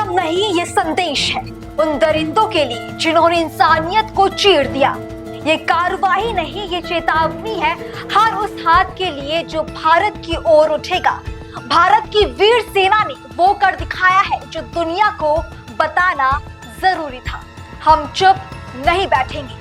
मतलब नहीं, ये संदेश है उन दरिंदों के लिए जिन्होंने इंसानियत को चीर दिया। ये कार्रवाई नहीं, ये चेतावनी है हर उस हाथ के लिए जो भारत की ओर उठेगा। भारत की वीर सेना ने वो कर दिखाया है जो दुनिया को बताना जरूरी था। हम चुप नहीं बैठेंगे।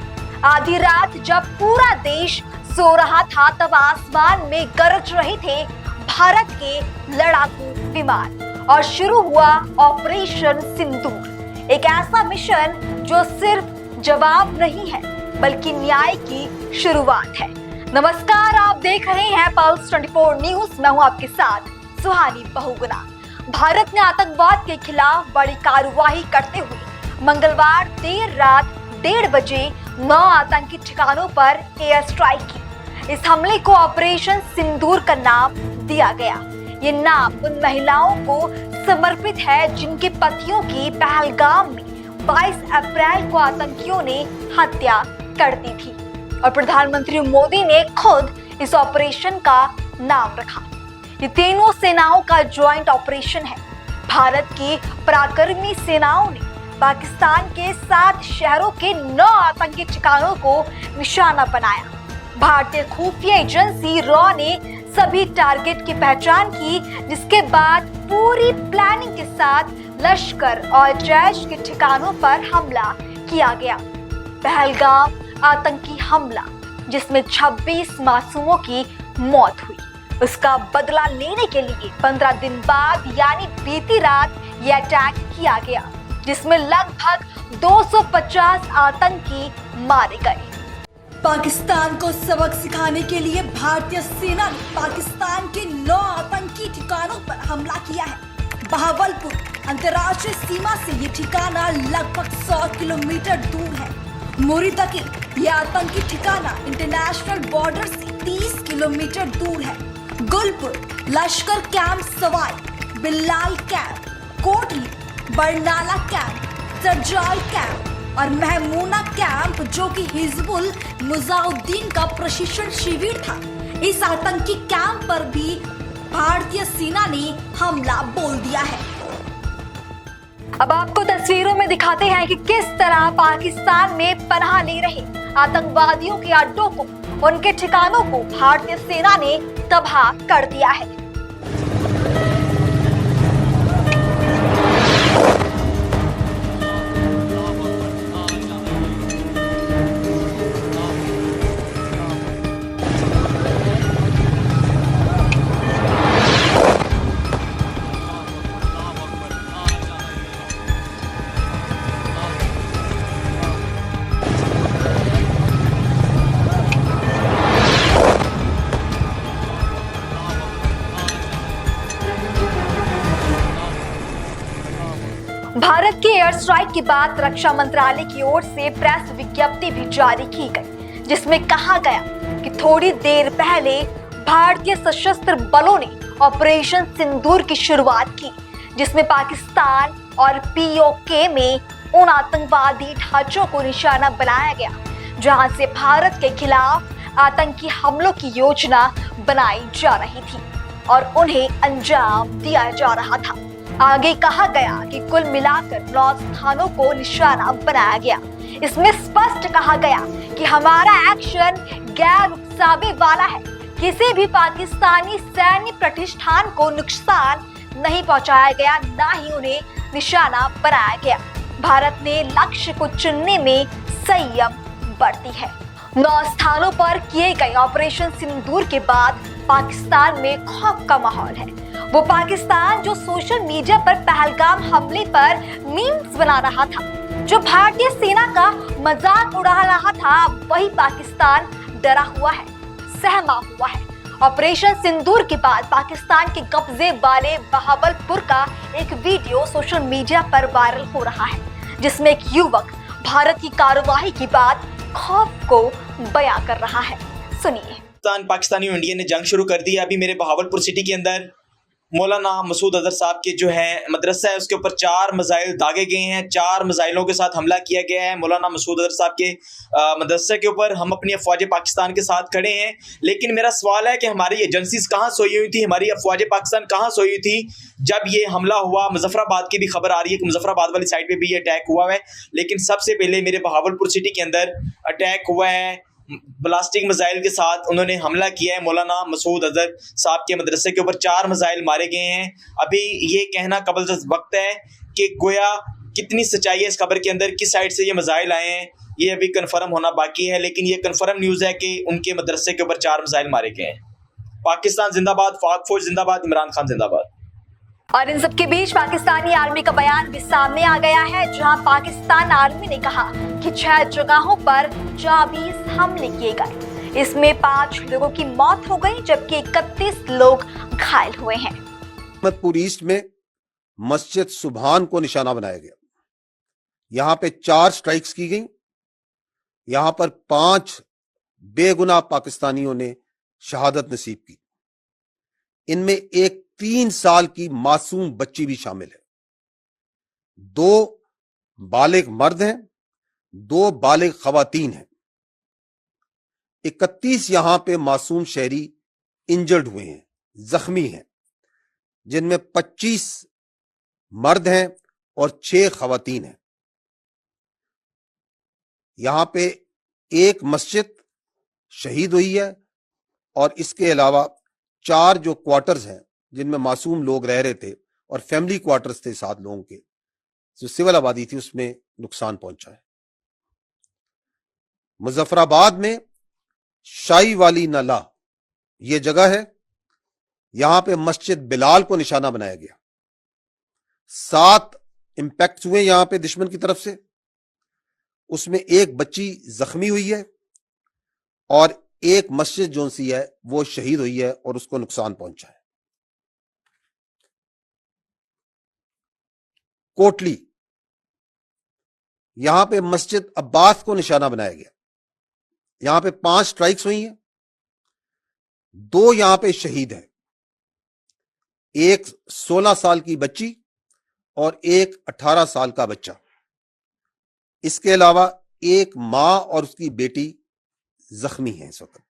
आधी रात जब पूरा देश सो रहा था तब आसमान में गरज रहे थे भारत के लड़ाकू विमान और शुरू हुआ ऑपरेशन सिंदूर। एक ऐसा मिशन जो सिर्फ जवाब नहीं है बल्कि न्याय की शुरुआत है। नमस्कार, आप देख रहे हैं पल्स 24 न्यूज। मैं हूं आपके साथ सुहानी बहुगुना। भारत ने आतंकवाद के खिलाफ बड़ी कार्रवाई करते हुए मंगलवार देर रात 1:30 बजे 9 आतंकी ठिकानों पर एयर स्ट्राइक की। इस हमले को ऑपरेशन सिंदूर का नाम दिया गया। ये नाम उन महिलाओं को समर्पित है जिनके पतियों की पहलगाम में 22 अप्रैल को आतंकियों ने हत्या कर दी थी और प्रधानमंत्री मोदी ने खुद इस ऑपरेशन का नाम रखा। ये तीनों सेनाओं का ज्वाइंट ऑपरेशन है। भारत की पराक्रमी सेनाओं ने पाकिस्तान के 7 शहरों के 9 आतंकी ठिकानों को निशाना बनाया। भारतीय खुफिया एजेंसी रॉ ने सभी टारगेट की पहचान की, जिसके बाद पूरी प्लानिंग के साथ लश्कर और जैश के ठिकानों पर हमला किया गया। पहलगाम आतंकी हमला जिसमें 26 मासूमों की मौत हुई, उसका बदला लेने के लिए 15 दिन बाद यानी बीती रात यह अटैक किया गया, जिसमें लगभग 250 आतंकी मारे गए। पाकिस्तान को सबक सिखाने के लिए भारतीय सेना ने पाकिस्तान के 9 आतंकी ठिकानों पर हमला किया है। बहावलपुर अंतर्राष्ट्रीय सीमा से ये ठिकाना लगभग 100 किलोमीटर दूर है। मुरीदकी यह आतंकी ठिकाना इंटरनेशनल बॉर्डर से 30 किलोमीटर दूर है। Gulpur, Lashkar camp Sawai, Billal camp, Kotli, Barnala camp, Sarjal camp और महमूना कैंप जो कि हिजबुल मुजाहिदीन का प्रशिक्षण शिविर था, इस आतंकी कैंप पर भी भारतीय सेना ने हमला बोल दिया है। अब आपको तस्वीरों में दिखाते हैं कि किस तरह पाकिस्तान में पनाह ले रहे आतंकवादियों के अड्डों को, उनके ठिकानों को भारतीय सेना ने तबाह कर दिया है। भारत के एयर स्ट्राइक के बाद रक्षा मंत्रालय की ओर से प्रेस विज्ञप्ति भी जारी की गई, जिसमें कहा गया कि थोड़ी देर पहले भारतीय सशस्त्र बलों ने ऑपरेशन सिंदूर की शुरुआत की, जिसमें पाकिस्तान और पीओके में उन आतंकवादी ढांचों को निशाना बनाया गया जहां से भारत के खिलाफ आतंकी हमलों की योजना बनाई जा रही थी और उन्हें अंजाम दिया जा रहा था। आगे कहा गया कि कुल मिलाकर 9 स्थानों को निशाना बनाया गया। इसमें स्पष्ट कहा गया कि हमारा एक्शन गैर उकसावे वाला है। किसी भी पाकिस्तानी सैन्य प्रतिष्ठान को नुकसान नहीं पहुंचाया गया, ना ही उन्हें निशाना बनाया गया। भारत ने लक्ष्य को चुनने में संयम बरती है। 9 स्थानों पर किए गए ऑपरेशन सिंदूर के बाद पाकिस्तान में खौफ का माहौल है। वो पाकिस्तान जो सोशल मीडिया पर पहलगाम हमले पर मीम्स बना रहा था, जो भारतीय सेना का मजाक उड़ा रहा था, वही पाकिस्तान डरा हुआ है, सहमा हुआ है। ऑपरेशन सिंदूर के बाद पाकिस्तान के कब्जे वाले बहावलपुर का एक वीडियो सोशल मीडिया पर वायरल हो रहा है, जिसमें एक युवक भारत की कार्रवाई के बाद खौफ को बयां कर रहा है। सुनिए। पाकिस्तानी और इंडिया ने जंग शुरू कर दी है। अभी मेरे बहावलपुर सिटी के अंदर मौलाना मसूद अजहर साहब के जो है मदरसा है उसके ऊपर 4 मिसाइल दागे गए हैं। 4 मिसाइलों के साथ हमला किया गया है मौलाना मसूद अजहर साहब के मदरसे के ऊपर। हम अपनी अफवाज पाकिस्तान के साथ खड़े हैं, लेकिन मेरा सवाल है कि हमारी एजेंसीज कहाँ सोई हुई थी, हमारी अफवाज पाकिस्तान कहाँ सोई हुई थी जब ये हमला हुआ। मुजफ्फराबाद की भी खबर आ रही है कि मुजफ्फराबाद वाली साइड पर भी ये अटैक हुआ है, लेकिन सबसे पहले मेरे बहावलपुर सिटी के अंदर अटैक हुआ है ब्लास्टिक मिसाइल के साथ। उन्होंने हमला किया है मौलाना मसूद अजहर साहब के मदरसे के ऊपर। 4 मिसाइल मारे गए हैं। अभी ये कहना कबल वक्त है कि गोया कितनी सच्चाई है इस खबर के अंदर, किस साइड से ये मिसाइल आए हैं, ये अभी कंफर्म होना बाकी है। लेकिन ये कंफर्म न्यूज़ है कि उनके मदरसे के ऊपर 4 मिसाइल मारे गए हैं। पाकिस्तान जिंदाबाद, पाक फौज जिंदाबाद, इमरान खान जिंदाबाद। और इन सबके बीच पाकिस्तानी आर्मी का बयान भी सामने आ गया है, जहां पाकिस्तान आर्मी ने कहा कि 6 जगहों पर 24 हमले किए गए। इसमें 5 लोगों की मौत हो गई जबकि 31 लोग घायल हुए हैं। अहमदपुर ईस्ट में मस्जिद सुभान को निशाना बनाया गया। यहां पे 4 स्ट्राइक्स की गई। यहां पर 5 बेगुनाह पाकिस्तानियों ने शहादत नसीब की। इनमें एक 3 साल की मासूम बच्ची भी शामिल है। 2 बालिग मर्द हैं, 2 बालिग खवातीन हैं। 31 यहां पे मासूम शहरी इंजर्ड हुए हैं, जख्मी हैं, जिनमें 25 मर्द हैं और 6 खवातीन हैं। यहां पे एक मस्जिद शहीद हुई है और इसके अलावा 4 जो क्वार्टर्स हैं जिनमें मासूम लोग रह रहे थे और फैमिली क्वार्टर्स थे 7 लोगों के, जो सिविल आबादी थी, उसमें नुकसान पहुंचा है। मुजफ्फराबाद में शाही वाली नाला ये जगह है, यहां पे मस्जिद बिलाल को निशाना बनाया गया। 7 इंपैक्ट हुए यहां पे दुश्मन की तरफ से, उसमें एक बच्ची जख्मी हुई है और एक मस्जिद जो सी है वो शहीद हुई है और उसको नुकसान पहुंचा है। कोटली, यहां पे मस्जिद अब्बास को निशाना बनाया गया। यहां पे 5 स्ट्राइक्स हुई हैं, 2 यहां पे शहीद हैं, एक 16 साल की बच्ची और एक 18 साल का बच्चा। इसके अलावा एक मां और उसकी बेटी जख्मी है इस वक्त।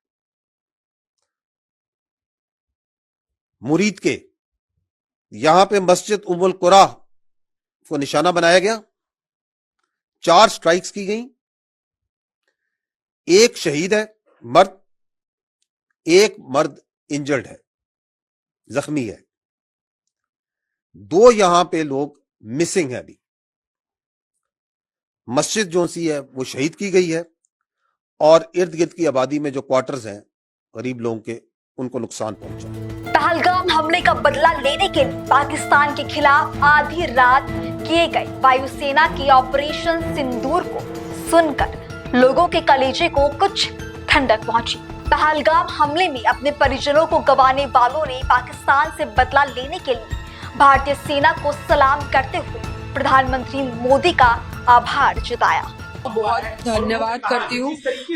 मुरीद के यहां पे मस्जिद उम्मुल कुरा को निशाना बनाया गया। 4 स्ट्राइक्स की गई, एक शहीद है मर्द, एक मर्द इंजर्ड है, जख्मी है। 2 यहां पे लोग मिसिंग है। अभी मस्जिद जो सी है वो शहीद की गई है और इर्द गिर्द की आबादी में जो क्वार्टर्स हैं गरीब लोगों के, उनको नुकसान पहुंचा। पहलगाम हमले का बदला लेने के लिए पाकिस्तान के खिलाफ आधी रात किए गए वायुसेना के ऑपरेशन सिंदूर को सुनकर लोगों के कलेजे को कुछ ठंडक पहुंची। पहलगाम हमले में अपने परिजनों को गंवाने वालों ने पाकिस्तान से बदला लेने के लिए भारतीय सेना को सलाम करते हुए प्रधानमंत्री मोदी का आभार जताया। बहुत धन्यवाद करती हूँ,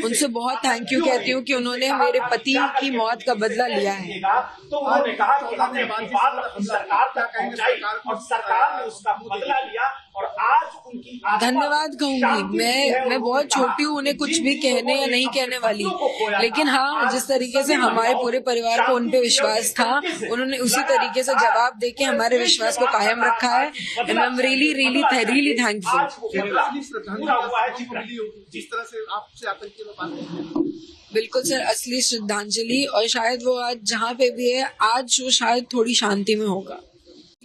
उनसे बहुत थैंक यू कहती हूँ कि उन्होंने मेरे पति की मौत का बदला लिया है। तो उन्होंने कहा कि हमने अपनी बात अपनी सरकार तक पहुंचाई और सरकार ने उसका बदला लिया और आज उनकी धन्यवाद कहूंगी। मैं बहुत छोटी हूँ, उन्हें कुछ भी कहने या नहीं कहने वाली, लेकिन हाँ, जिस तरीके से हमारे पूरे परिवार को उन पे विश्वास था, उन्होंने उसी तरीके से जवाब देके हमारे विश्वास को कायम रखा है। And I am really thankful. जिस तरह से आपसे आतंकी में बात बिल्कुल सर, असली श्रद्धांजलि। और शायद वो आज जहाँ पे भी है, आज वो शायद थोड़ी शांति में होगा।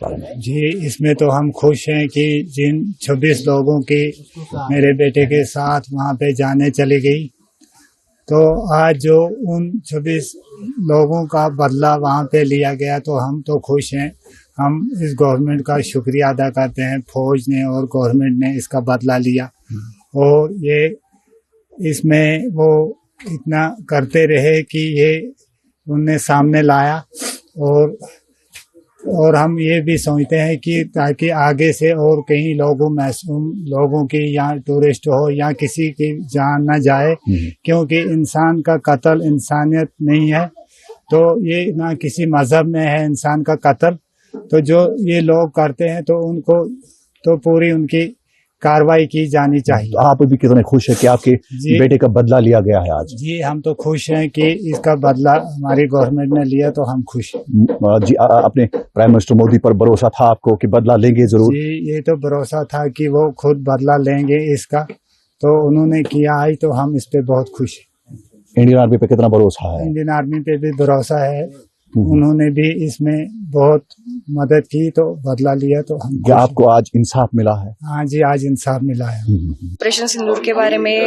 जी, इसमें तो हम खुश हैं कि जिन 26 लोगों की मेरे बेटे के साथ वहाँ पे जाने चली गई, तो आज जो उन 26 लोगों का बदला वहाँ पे लिया गया, तो हम तो खुश हैं। हम इस गवर्नमेंट का शुक्रिया अदा करते हैं, फौज ने और गवर्नमेंट ने इसका बदला लिया और ये इसमें वो इतना करते रहे कि ये उन्हें सामने लाया। और हम ये भी सोचते हैं कि ताकि आगे से और कहीं मासूम लोगों की या टूरिस्ट हो या किसी की जान न जाए, क्योंकि इंसान का कत्ल इंसानियत नहीं है। तो ये ना किसी मजहब में है इंसान का कत्ल, तो जो ये लोग करते हैं तो उनको तो पूरी उनकी कार्रवाई की जानी चाहिए। तो आप भी कितने खुश हैं कि आपके बेटे का बदला लिया गया है आज? जी हम तो खुश हैं कि इसका बदला हमारी गवर्नमेंट ने लिया, तो हम खुश हैं। जी अपने प्राइम मिनिस्टर मोदी पर भरोसा था आपको कि बदला लेंगे जरूर? जी ये तो भरोसा था कि वो खुद बदला लेंगे इसका, तो उन्होंने किया है, तो हम इस पे बहुत खुश हैं। इंडियन आर्मी पे कितना भरोसा है? इंडियन आर्मी पे भी भरोसा है, उन्होंने भी इसमें बहुत मदद की, तो बदला लिया, तो हम क्या आपको आज इंसाफ मिला है? हाँ जी आज इंसाफ मिला है। ऑपरेशन सिंदूर के बारे में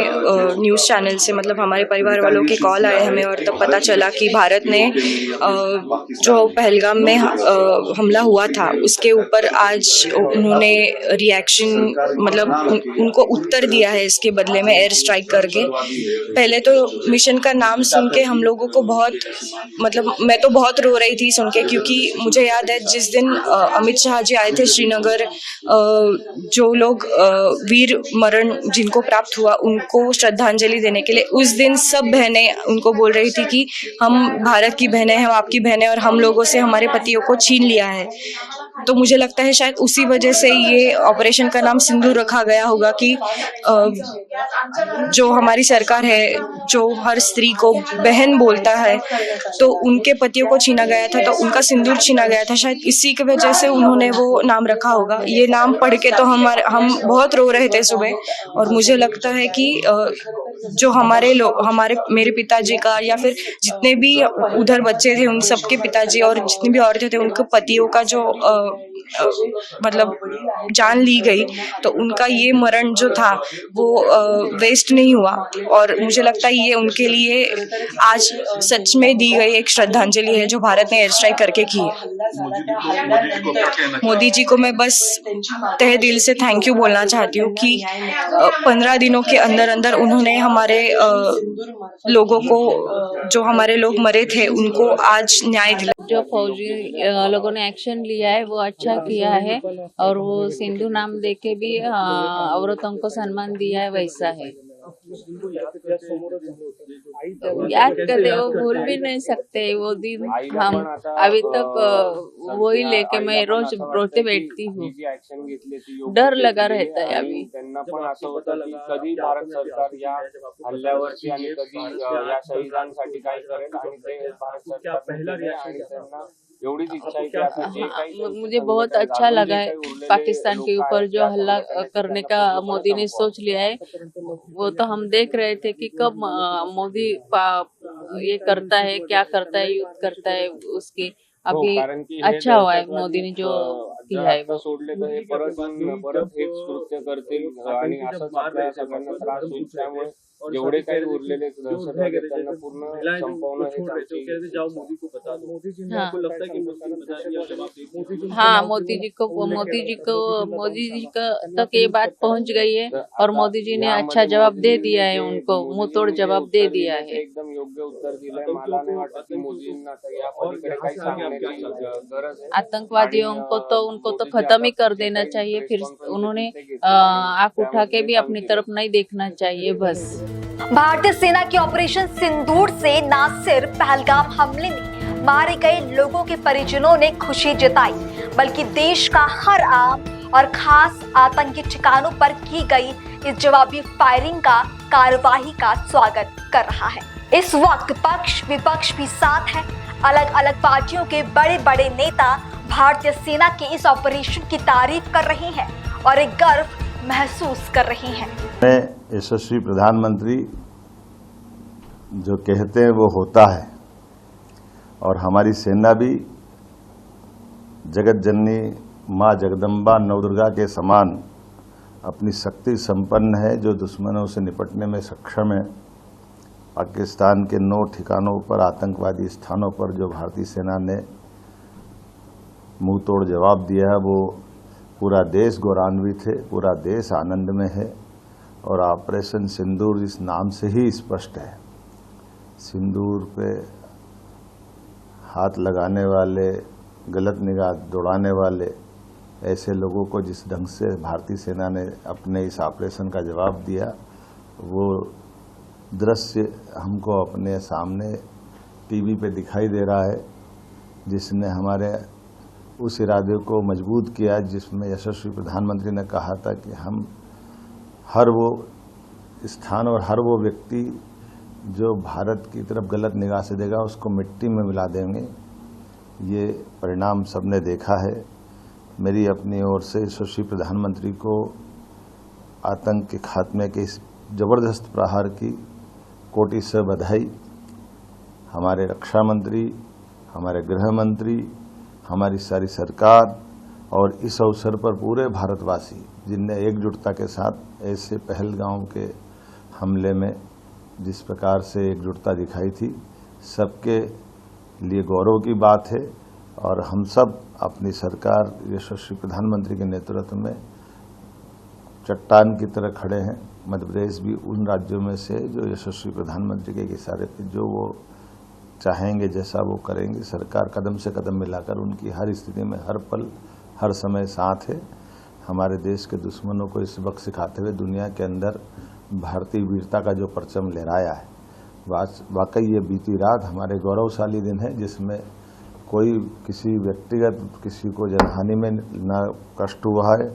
न्यूज़ चैनल से मतलब हमारे परिवार वालों के कॉल आए हमें, और तब पता चला कि भारत ने जो पहलगाम में हमला हुआ था उसके ऊपर आज उन्होंने रिएक्शन मतलब उनको उत्तर दिया है इसके बदले में एयर स्ट्राइक करके। पहले तो मिशन का नाम सुन के हम लोगों को बहुत मतलब मैं तो बहुत रो रही थी सुन के, क्योंकि मुझे याद है जिस दिन अमित शाह जी आए थे श्रीनगर, जो लोग वीर मरण जिनको प्राप्त हुआ उनको श्रद्धांजलि देने के लिए, उस दिन सब बहनें उनको बोल रही थी कि हम भारत की बहनें हैं, हम आपकी बहनें, और हम लोगों से हमारे पतियों को छीन लिया है। तो मुझे लगता है शायद उसी वजह से ये ऑपरेशन का नाम सिंदूर रखा गया होगा कि जो हमारी सरकार है जो हर स्त्री को बहन बोलता है, तो उनके पतियों को छीना गया था, तो उनका सिंदूर छीना गया था, शायद इसी की वजह से उन्होंने वो नाम रखा होगा। ये नाम पढ़ के तो हम बहुत रो रहे थे सुबह, और मुझे लगता है कि जो हमारे मेरे पिताजी का या फिर जितने भी उधर बच्चे थे उन सबके पिताजी और जितनी भी औरतें थे उनके पतियों का जो मतलब जान ली गई, तो उनका ये मरण जो था वो वेस्ट नहीं हुआ, और मुझे लगता है ये उनके लिए आज सच में दी गई एक श्रद्धांजलि है जो भारत ने एयर स्ट्राइक करके की है। मोदी जी को मैं बस तहे दिल से थैंक यू बोलना चाहती हूँ कि 15 दिनों के अंदर अंदर उन्होंने हमारे लोगों को, जो हमारे लोग मरे थे, उनको आज न्याय दिला। जो फौजी लोगों ने एक्शन लिया है वो अच्छा किया है, और वो सिंधु नाम देके भी औरतों को सम्मान दिया है, वैसा है। याद करते वो भूल भी नहीं सकते वो दिन, हम अभी तक वही लेके मैं रोज रोते बैठती हूँ, डर लगा रहता है अभी। त्यांना पण असं होतं की कधी भारत सरकार या हल्ल्यावरती आणि कधी या शहीदांसाठी काय करेल, आणि ते भारत सरकार एवढीच इच्छा है कि आता जे काही मुझे बहुत अच्छा लगा है पाकिस्तान के ऊपर जो हल्ला करने का मोदी ने सोच लिया है। वो तो हम देख रहे थे कि कब मोदी ये करता है, क्या करता है, युद्ध करता है, उसके अभी अच्छा हुआ है मोदी ने जो किया है। सोडले तर हे परत हेच कृत्य करतील आणि असंच आपल्या सगळ्यांना त्रास होईल, त्यामुळे जेवढे काही उरलेले दहशतवादी त्यांना पूर्ण संपवणं हे हाँ मोदी जी का तक ये बात पहुंच गई है, और मोदी जी ने अच्छा जवाब दे दिया है, उनको मुंह तोड़ जवाब दे दिया है। एकदम योग्य उत्तर दिलंय। मला नाही वाटत की मोदींना या पलीकडे काही सांगण्याची गरज है। आतंकवादियों को तो उनको तो खत्म ही कर देना चाहिए, फिर उन्होंने आंख उठा के भी अपनी तरफ नहीं देखना चाहिए बस। भारतीय सेना के ऑपरेशन सिंदूर से न सिर्फ पहलगाम हमले में मारे गए लोगों के परिजनों ने खुशी जताई, बल्कि देश का हर आम और खास आतंकी ठिकानों पर की गई इस जवाबी फायरिंग का कार्यवाही का स्वागत कर रहा है। इस वक्त पक्ष विपक्ष भी साथ है। अलग अलग पार्टियों के बड़े बड़े नेता भारतीय सेना के इस ऑपरेशन की तारीफ कर रहे हैं और एक गर्व महसूस कर रही हैं। यशस्वी प्रधानमंत्री जो कहते हैं वो होता है, और हमारी सेना भी जगत जननी माँ जगदम्बा नवदुर्गा के समान अपनी शक्ति संपन्न है, जो दुश्मनों से निपटने में सक्षम है। पाकिस्तान के 9 ठिकानों पर आतंकवादी स्थानों पर जो भारतीय सेना ने मुंह तोड़ जवाब दिया है, वो पूरा देश गौरवान्वित है, पूरा देश आनंद में है। और ऑपरेशन सिंदूर इस नाम से ही स्पष्ट है। सिंदूर पे हाथ लगाने वाले, गलत निगाह दौड़ाने वाले ऐसे लोगों को जिस ढंग से भारतीय सेना ने अपने इस ऑपरेशन का जवाब दिया, वो दृश्य हमको अपने सामने टीवी पे दिखाई दे रहा है, जिसने हमारे उस इरादे को मजबूत किया जिसमें यशस्वी प्रधानमंत्री ने कहा था कि हम हर वो स्थान और हर वो व्यक्ति जो भारत की तरफ गलत निगाह से देगा उसको मिट्टी में मिला देंगे। ये परिणाम सबने देखा है। मेरी अपनी ओर से यशस्वी प्रधानमंत्री को आतंक के खात्मे के इस जबरदस्त प्रहार की कोटि से बधाई। हमारे रक्षा मंत्री, हमारे गृह मंत्री, हमारी सारी सरकार और इस अवसर पर पूरे भारतवासी जिनने एकजुटता के साथ ऐसे पहलगाम के हमले में जिस प्रकार से एकजुटता दिखाई थी, सबके लिए गौरव की बात है। और हम सब अपनी सरकार यशस्वी प्रधानमंत्री के नेतृत्व में चट्टान की तरह खड़े हैं। मध्य प्रदेश भी उन राज्यों में से जो यशस्वी प्रधानमंत्री के इशारे पर जो वो चाहेंगे जैसा वो करेंगे। सरकार कदम से कदम मिलाकर उनकी हर स्थिति में हर पल हर समय साथ है। हमारे देश के दुश्मनों को इस वक्त सिखाते हुए दुनिया के अंदर भारतीय वीरता का जो परचम लहराया है, वाकई ये बीती रात हमारे गौरवशाली दिन है जिसमें कोई किसी व्यक्तिगत किसी को जनहानि में न कष्ट हुआ है,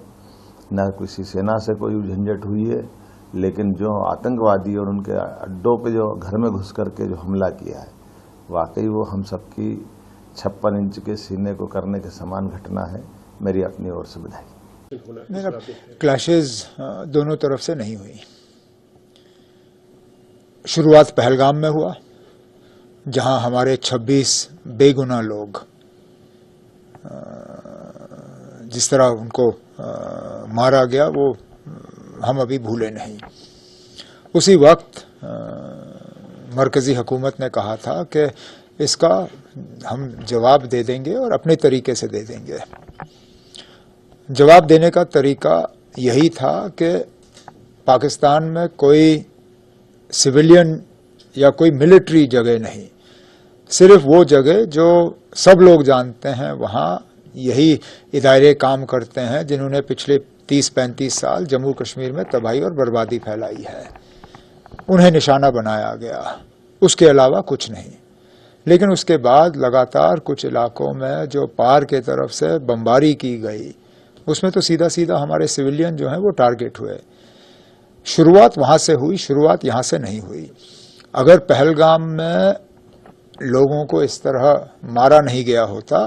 न किसी सेना से कोई झंझट हुई है। लेकिन जो आतंकवादी और उनके अड्डों पे जो घर में घुस करके जो हमला किया है, वाकई वो हम सबकी 56 इंच के सीने को करने के समान घटना है। मेरी अपनी ओर से बधाई। क्लैशेस दोनों तरफ से नहीं हुई। शुरुआत पहलगाम में हुआ जहां हमारे 26 बेगुनाह लोग जिस तरह उनको मारा गया वो हम अभी भूले नहीं। उसी वक्त मरकजी हुकूमत ने कहा था कि इसका हम जवाब दे देंगे और अपने तरीके से दे देंगे। जवाब देने का तरीका यही था कि पाकिस्तान में कोई सिविलियन या कोई मिलिट्री जगह नहीं, सिर्फ वो जगह जो सब लोग जानते हैं वहाँ यही इदारे काम करते हैं जिन्होंने पिछले 30-35 साल जम्मू कश्मीर में तबाही और बर्बादी फैलाई है, उन्हें निशाना बनाया गया। उसके अलावा कुछ नहीं। लेकिन उसके बाद लगातार कुछ इलाकों में जो पार के तरफ से बमबारी की गई, उसमें तो सीधा सीधा हमारे सिविलियन जो हैं वो टारगेट हुए। शुरुआत वहां से हुई, शुरुआत यहां से नहीं हुई। अगर पहलगाम में लोगों को इस तरह मारा नहीं गया होता,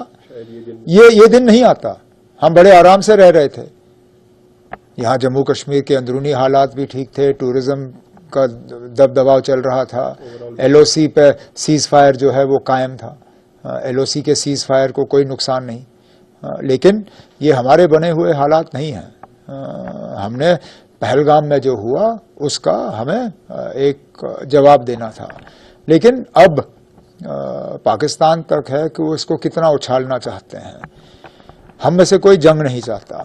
ये दिन नहीं आता। हम बड़े आराम से रह रहे थे। यहाँ जम्मू कश्मीर के अंदरूनी हालात भी ठीक थे, टूरिज्म का दबदबाव चल रहा था, एलओसी पे सीज फायर जो है वो कायम था, एलओसी के सीज फायर को कोई नुकसान नहीं। लेकिन ये हमारे बने हुए हालात नहीं हैं। हमने पहलगाम में जो हुआ उसका हमें एक जवाब देना था। लेकिन अब पाकिस्तान तक है कि वो इसको कितना उछालना चाहते हैं। हम में से कोई जंग नहीं चाहता।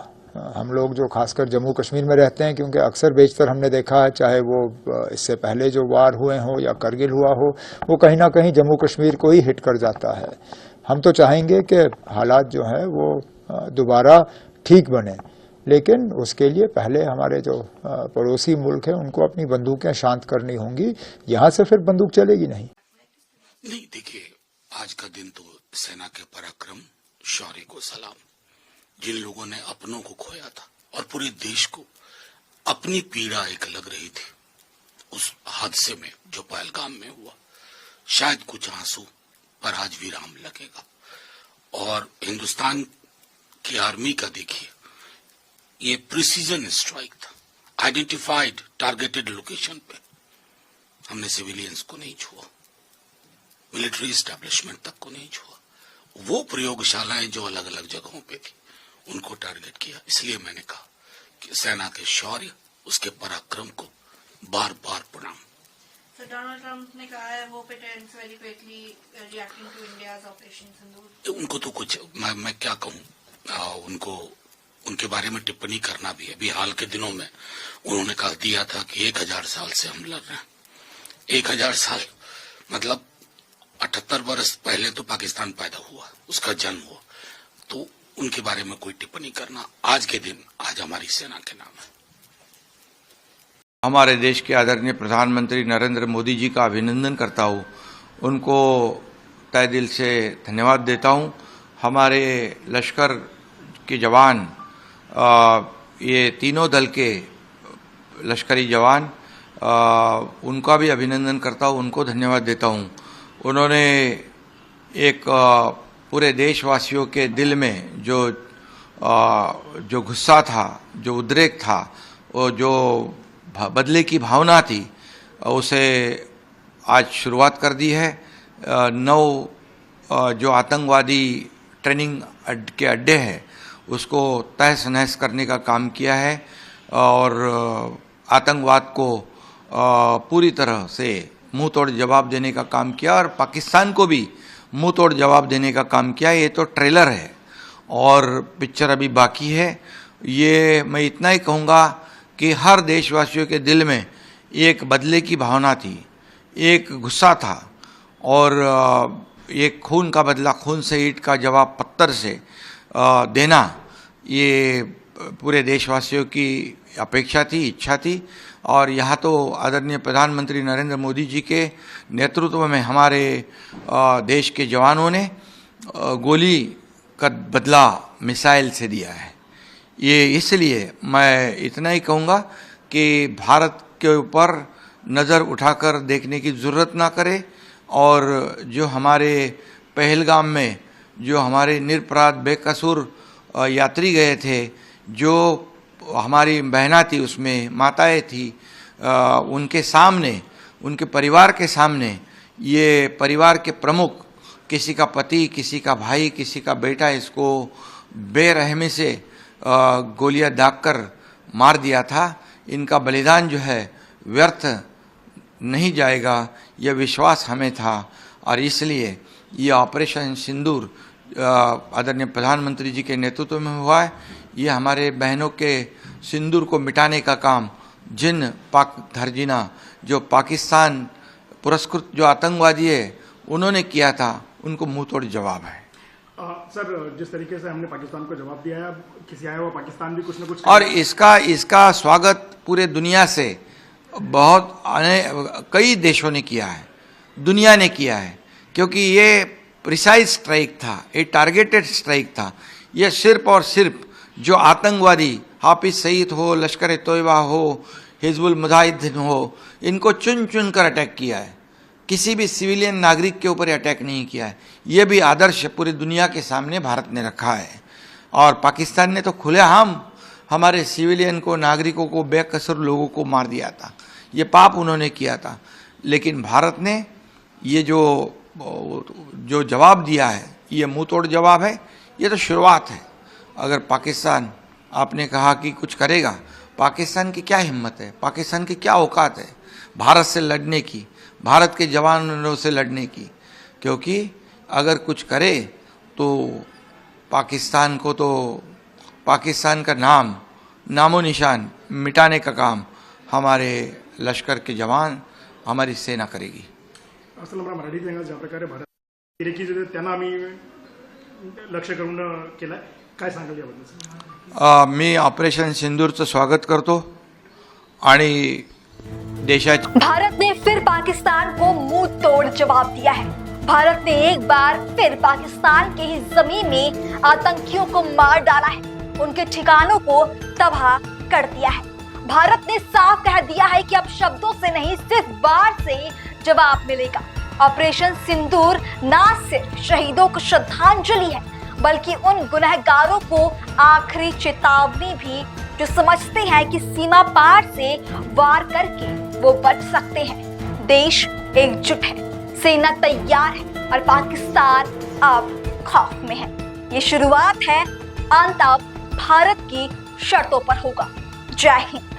हम लोग जो खासकर जम्मू कश्मीर में रहते हैं, क्योंकि अक्सर बेशतर हमने देखा है, चाहे वो इससे पहले जो वार हुए हो या करगिल हुआ हो, वो कहीं ना कहीं जम्मू कश्मीर को ही हिट कर जाता है। हम तो चाहेंगे कि हालात जो है वो दोबारा ठीक बने, लेकिन उसके लिए पहले हमारे जो पड़ोसी मुल्क हैं उनको अपनी बंदूकें शांत करनी होंगी। यहाँ से फिर बंदूक चलेगी नहीं। देखिए, आज का दिन तो सेना के पराक्रम, शौर्य को सलाम। जिन लोगों ने अपनों को खोया था और पूरे देश को अपनी पीड़ा एक लग रही थी उस हादसे में जो पहलगाम में हुआ, शायद कुछ आंसू पर आज विराम लगेगा। और हिंदुस्तान की आर्मी का देखिए, ये प्रिसीजन स्ट्राइक था, आइडेंटिफाइड टारगेटेड लोकेशन पे। हमने सिविलियंस को नहीं छुआ, मिलिट्री एस्टेब्लिशमेंट तक को नहीं छुआ। वो प्रयोगशालाएं जो अलग अलग जगहों पे थी उनको टारगेट किया। इसलिए मैंने कहा कि सेना के शौर्य, उसके पराक्रम को बार बार प्रणाम। डोनाल्ड ट्रंप ने कहा है वो pretends very quickly reacting to India's Operation Sindoor। उनको तो कुछ मैं क्या कहूँ, उनको उनके बारे में टिप्पणी करना भी है। अभी हाल के दिनों में उन्होंने कहा दिया था कि 1000 साल से हम लड़ रहे हैं। 1000 साल मतलब 78 वर्ष पहले तो पाकिस्तान पैदा हुआ, उसका जन्म हुआ, तो उनके बारे में कोई टिप्पणी करना आज के दिन आज हमारी सेना के नाम है। हमारे देश के आदरणीय प्रधानमंत्री नरेंद्र मोदी जी का अभिनंदन करता हूँ, उनको तहे दिल से धन्यवाद देता हूँ। हमारे लश्कर के जवान, ये तीनों दल के लश्करी जवान, उनका भी अभिनंदन करता हूँ, उनको धन्यवाद देता हूँ। उन्होंने एक पूरे देशवासियों के दिल में जो गुस्सा था, जो उद्रेक था, और जो बदले की भावना थी, उसे आज शुरुआत कर दी है। 9 जो आतंकवादी ट्रेनिंग के अड्डे हैं उसको तहस नहस करने का काम किया है और आतंकवाद को पूरी तरह से मुंह तोड़ जवाब देने का काम किया और पाकिस्तान को भी मुंह तोड़ जवाब देने का काम किया। ये तो ट्रेलर है और पिक्चर अभी बाकी है। ये मैं इतना ही कहूँगा कि हर देशवासियों के दिल में एक बदले की भावना थी, एक गुस्सा था और एक खून का बदला खून से, ईंट का जवाब पत्थर से देना, ये पूरे देशवासियों की अपेक्षा थी, इच्छा थी। और यहाँ तो आदरणीय प्रधानमंत्री नरेंद्र मोदी जी के नेतृत्व में हमारे देश के जवानों ने गोली का बदला मिसाइल से दिया है। ये इसलिए मैं इतना ही कहूँगा कि भारत के ऊपर नज़र उठाकर देखने की ज़रूरत ना करे और जो हमारे पहलगाम में जो हमारे निरपराध बेकसूर यात्री गए थे, जो हमारी बहना थी, उसमें माताएं थी, उनके सामने, उनके परिवार के सामने ये परिवार के प्रमुख, किसी का पति, किसी का भाई, किसी का बेटा, इसको बेरहमी से गोलियां दागकर मार दिया था। इनका बलिदान जो है व्यर्थ नहीं जाएगा, यह विश्वास हमें था और इसलिए ये ऑपरेशन सिंदूर आदरणीय प्रधानमंत्री जी के नेतृत्व में हुआ है। ये हमारे बहनों के सिंदूर को मिटाने का काम जिन पाक धरजीना जो पाकिस्तान पुरस्कृत जो आतंकवादी है उन्होंने किया था, उनको मुंह तोड़ जवाब है। सर, जिस तरीके से हमने पाकिस्तान को जवाब दिया है, अब किसी आया हुआ पाकिस्तान भी कुछ न कुछ और इसका स्वागत पूरे दुनिया से कई देशों ने किया है, दुनिया ने किया है, क्योंकि ये प्रिसाइज स्ट्राइक था, एक टारगेटेड स्ट्राइक था। ये सिर्फ और सिर्फ जो आतंकवादी हाफिज सईद हो, लश्कर तोयबा हो, हिजबुल मुजाहिदीन हो, इनको चुन चुन कर अटैक किया है, किसी भी सिविलियन नागरिक के ऊपर अटैक नहीं किया है। ये भी आदर्श पूरी दुनिया के सामने भारत ने रखा है और पाकिस्तान ने तो खुलेआम हमारे सिविलियन को, नागरिकों को, बेकसूर लोगों को मार दिया था। ये पाप उन्होंने किया था, लेकिन भारत ने ये जो जवाब दिया है, ये मुंह तोड़ जवाब है। ये तो शुरुआत है। अगर पाकिस्तान, आपने कहा कि कुछ करेगा, पाकिस्तान की क्या हिम्मत है, पाकिस्तान की क्या औकात है भारत से लड़ने की, भारत के जवानों से लड़ने की? क्योंकि अगर कुछ करे तो पाकिस्तान को, तो पाकिस्तान का नामो निशान मिटाने का काम हमारे लश्कर के जवान, हमारी सेना करेगी। असल मला मराठीत सांगा, ज्या प्रकारे भारत की त्यांना आम्ही लक्ष्य करून केलं, काय सांगाल याबद्दल? मी ऑपरेशन सिंदूरचं स्वागत करतो आणि देशात भारत ने फिर पाकिस्तान को मुंह तोड़ जवाब दिया है। भारत ने एक बार फिर पाकिस्तान के ही जमीन में आतंकियों को मार डाला है, उनके ठिकानों को तबाह कर दिया है। भारत ने साफ कह दिया है कि अब शब्दों से नहीं, सिर्फ बार से जवाब मिलेगा। ऑपरेशन सिंदूर ना सिर्फ शहीदों को श्रद्धांजलि है, बल्कि उन गुनहगारों को आखिरी चेतावनी भी जो समझते हैं कि सीमा पार से वार करके वो बच सकते हैं। देश एकजुट है, सेना तैयार है और पाकिस्तान अब खौफ में है। ये शुरुआत है, अंत अब भारत की शर्तों पर होगा। जय हिंद।